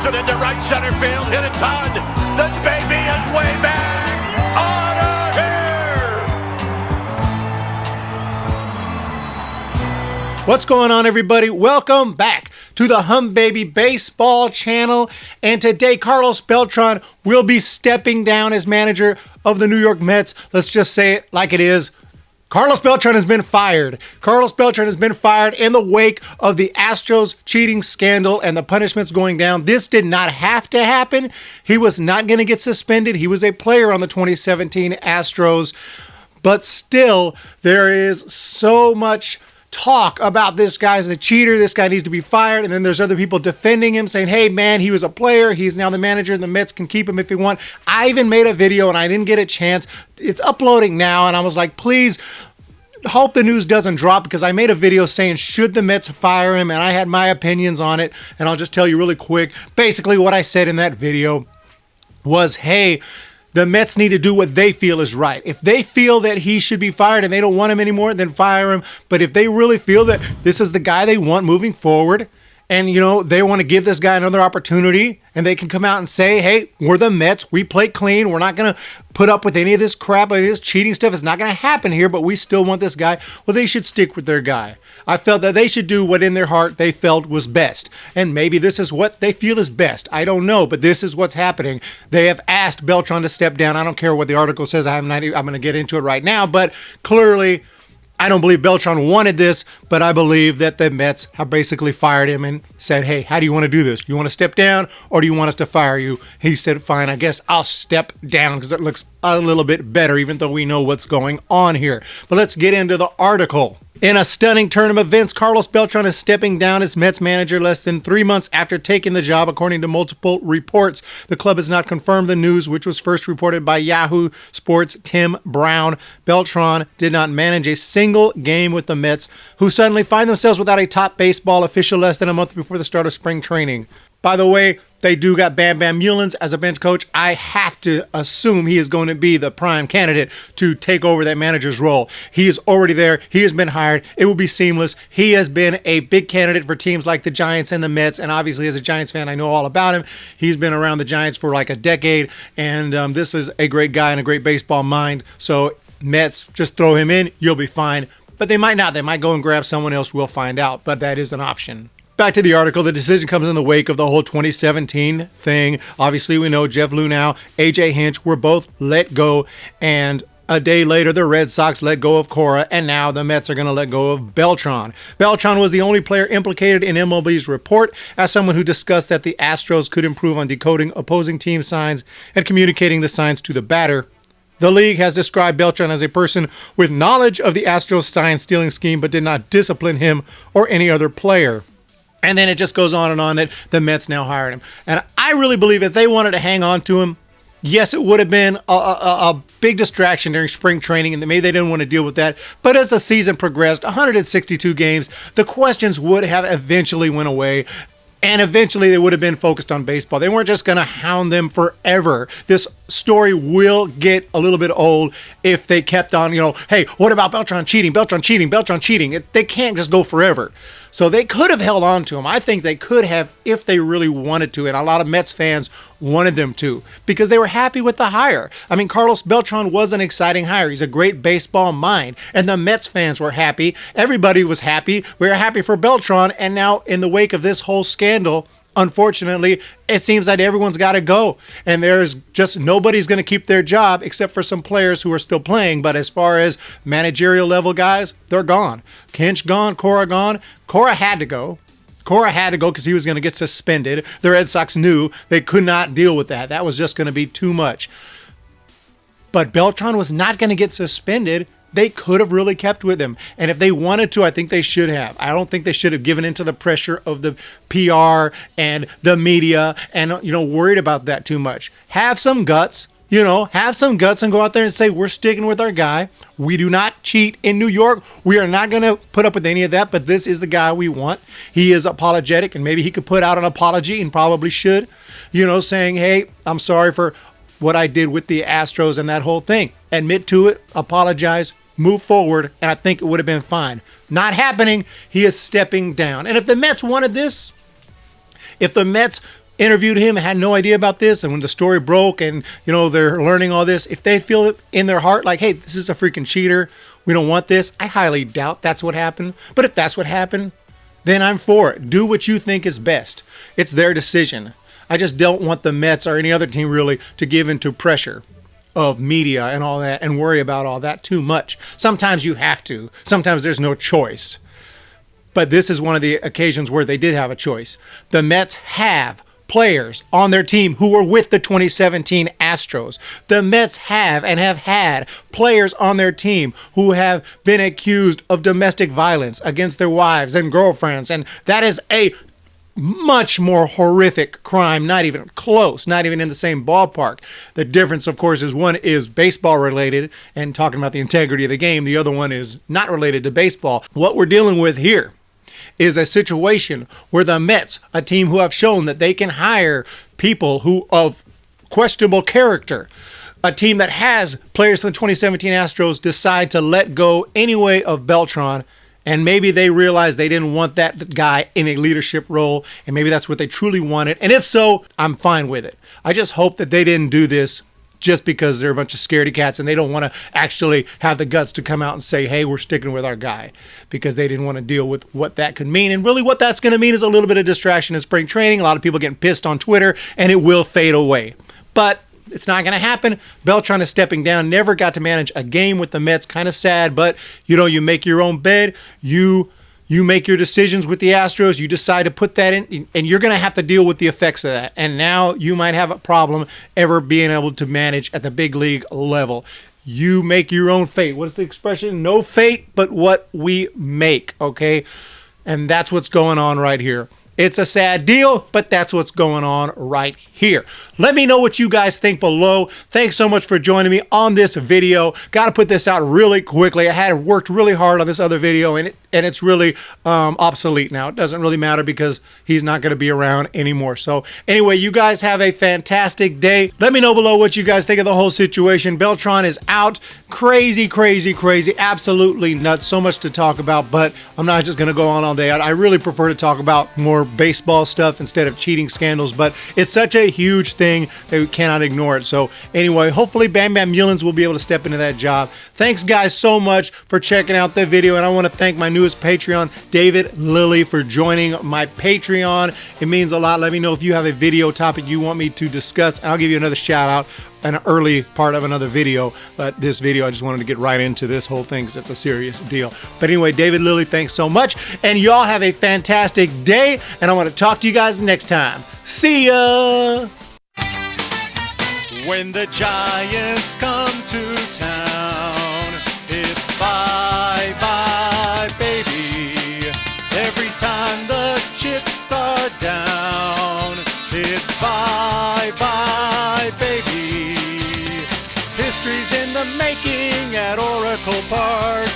Wilson into right center field, hit it Todd. This baby is way back. Out of here. What's going on, everybody? Welcome back to the Humm Baby Baseball channel. And today, Carlos Beltran will be stepping down as manager of the New York Mets. Let's just say it like it is. Carlos Beltran has been fired. Carlos Beltran has been fired in the wake of the Astros cheating scandal and the punishments going down. This did not have to happen. He was not going to get suspended. He was a player on the 2017 Astros. But still, there is so much talk about this guy's a cheater. This guy needs to be fired. And then there's other people defending him saying, hey, man, he was a player. He's now the manager. The Mets can keep him if they want. I even made a video and I didn't get a chance. It's uploading now. And I was like, please hope the news doesn't drop, because I made a video saying, should the Mets fire him? And I had my opinions on it. And I'll just tell you really quick. Basically, what I said in that video was, hey, the Mets need to do what they feel is right. If they feel that he should be fired and they don't want him anymore, then fire him. But if they really feel that this is the guy they want moving forward, and, you know, they want to give this guy another opportunity, and they can come out and say, hey, we're the Mets. We play clean. We're not going to put up with any of this crap, any of this cheating stuff. It's not going to happen here, but we still want this guy. Well, they should stick with their guy. I felt that they should do what in their heart they felt was best. And maybe this is what they feel is best. I don't know, but this is what's happening. They have asked Beltran to step down. I don't care what the article says. I'm going to get into it right now, but clearly, I don't believe Beltran wanted this, but I believe that the Mets have basically fired him and said, hey, how do you want to do this? You want to step down, or do you want us to fire you? He said, fine, I guess I'll step down because it looks a little bit better, even though we know what's going on here. But let's get into the article. In a stunning turn of events, Carlos Beltran is stepping down as Mets manager less than 3 months after taking the job, according to multiple reports. The club has not confirmed the news, which was first reported by Yahoo Sports' Tim Brown. Beltran did not manage a single game with the Mets, who suddenly find themselves without a top baseball official less than a month before the start of spring training. By the way, they do got Bam Meulins as a bench coach. I have to assume he is going to be the prime candidate to take over that manager's role. He is already there. He has been hired. It will be seamless. He has been a big candidate for teams like the Giants and the Mets. And obviously, as a Giants fan, I know all about him. He's been around the Giants for like a decade. And this is a great guy and a great baseball mind. So Mets, just throw him in. You'll be fine. But they might not. They might go and grab someone else. We'll find out. But that is an option. Back to the article, the decision comes in the wake of the whole 2017 thing. Obviously, we know Jeff Luhnow, AJ Hinch were both let go, and a day later, the Red Sox let go of Cora, and now the Mets are going to let go of Beltran. Beltran was the only player implicated in MLB's report, as someone who discussed that the Astros could improve on decoding opposing team signs and communicating the signs to the batter. The league has described Beltran as a person with knowledge of the Astros sign-stealing scheme, but did not discipline him or any other player. And then it just goes on and on that the Mets now hired him. And I really believe if they wanted to hang on to him, yes, it would have been a big distraction during spring training, and maybe they didn't want to deal with that. But as the season progressed, 162 games, the questions would have eventually went away. And eventually they would have been focused on baseball. They weren't just going to hound them forever. This story will get a little bit old if they kept on, hey, what about Beltran cheating? Beltran cheating? Beltran cheating? They can't just go forever. So they could have held on to him. I think they could have if they really wanted to. And a lot of Mets fans wanted them to because they were happy with the hire. I mean, Carlos Beltran was an exciting hire. He's a great baseball mind. And the Mets fans were happy. Everybody was happy. We were happy for Beltran. And now in the wake of this whole scandal, unfortunately, it seems like everyone's got to go. And there's just nobody's going to keep their job except for some players who are still playing. But as far as managerial level guys, they're gone. Hinch gone, Cora gone. Cora had to go. Cora had to go because he was going to get suspended. The Red Sox knew they could not deal with that. That was just going to be too much. But Beltran was not going to get suspended. They could have really kept with him. And if they wanted to, I think they should have. I don't think they should have given into the pressure of the PR and the media and, worried about that too much. Have some guts. Have some guts and go out there and say, we're sticking with our guy. We do not cheat in New York. We are not going to put up with any of that, but this is the guy we want. He is apologetic, and maybe he could put out an apology and probably should, saying, hey, I'm sorry for what I did with the Astros and that whole thing. Admit to it, apologize, move forward, and I think it would have been fine. Not happening. He is stepping down. And if the Mets wanted this, if the Mets interviewed him and had no idea about this, and when the story broke and, you know, they're learning all this, if they feel it in their heart like, hey, this is a freaking cheater, we don't want this, I highly doubt that's what happened. But if that's what happened, then I'm for it. Do what you think is best. It's their decision. I just don't want the Mets or any other team really to give into pressure of media and all that and worry about all that too much. Sometimes you have to. Sometimes there's no choice. But this is one of the occasions where they did have a choice. The Mets have players on their team who were with the 2017 Astros. The Mets have and have had players on their team who have been accused of domestic violence against their wives and girlfriends. And that is a much more horrific crime, not even close, not even in the same ballpark. The difference, of course, is one is baseball related and talking about the integrity of the game. The other one is not related to baseball. What we're dealing with here is a situation where the Mets, a team who have shown that they can hire people who of questionable character, a team that has players from the 2017 Astros, decide to let go anyway of Beltran. And maybe they realized they didn't want that guy in a leadership role, and maybe that's what they truly wanted. And if so, I'm fine with it. I just hope that they didn't do this just because they're a bunch of scaredy cats and they don't want to actually have the guts to come out and say, hey, we're sticking with our guy, because they didn't want to deal with what that could mean. And really what that's going to mean is a little bit of distraction in spring training, a lot of people getting pissed on Twitter, and it will fade away. But it's not going to happen. Beltran is stepping down, never got to manage a game with the Mets. Kind of sad, but you know, you make your own bed. You make your decisions with the Astros. You decide to put that in, and you're going to have to deal with the effects of that. And now you might have a problem ever being able to manage at the big league level. You make your own fate. What's the expression? No fate but what we make, okay? And that's what's going on right here. It's a sad deal, but that's what's going on right here. Let me know what you guys think below. Thanks so much for joining me on this video. Got to put this out really quickly. I had worked really hard on this other video, and it's really obsolete now. It doesn't really matter because he's not going to be around anymore. So anyway, you guys have a fantastic day. Let me know below what you guys think of the whole situation. Beltran is out. Crazy, crazy, crazy. Absolutely nuts. So much to talk about, but I'm not just going to go on all day. I really prefer to talk about more baseball stuff instead of cheating scandals, but it's such a huge thing that we cannot ignore it. So anyway, hopefully Bam Bam Meulins will be able to step into that job. Thanks guys so much for checking out the video, and I want to thank my newest Patreon, David Lilly, for joining my Patreon. It means a lot. Let me know if you have a video topic you want me to discuss. I'll give you another shout out, an early part of another video, but this video I just wanted to get right into this whole thing because it's a serious deal. But anyway, David Lilly, thanks so much, and y'all have a fantastic day, and I want to talk to you guys next time. See ya! When the Giants come to town, it's bye bye baby. Every time the chips are down, it's bye bye baby. History's in the making at Oracle Park.